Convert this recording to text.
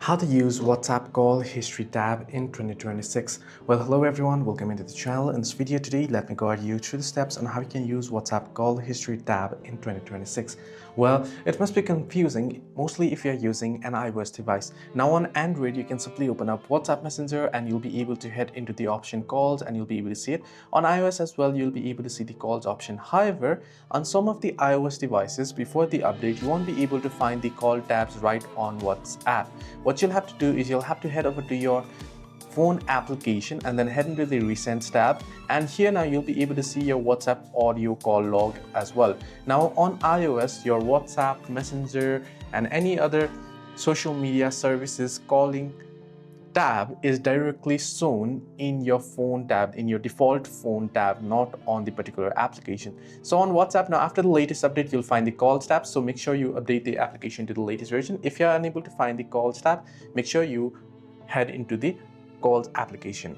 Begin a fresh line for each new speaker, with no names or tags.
How to use WhatsApp call history tab in 2026. Well, hello everyone, welcome into the channel. In this video today, let me guide you through the steps on how you can use WhatsApp call history tab in 2026. Well, it must be confusing, mostly if you're using an iOS device. Now on Android, you can simply open up WhatsApp Messenger and you'll be able to head into the option calls and you'll be able to see it. On iOS as well, you'll be able to see the calls option. However, on some of the iOS devices, before the update, you won't be able to find the call tabs right on WhatsApp. What you'll have to do is you'll have to head over to your phone application and then head into the recent tab, and here now you'll be able to see your WhatsApp audio call log as well. Now on iOS, your WhatsApp, Messenger and any other social media services calling tab is directly shown in your phone tab, in your default phone tab, not on the particular application. So on WhatsApp now, after the latest update, you'll find the calls tab, so make sure you update the application to the latest version. If you're unable to find the calls tab, make sure you head into the calls application.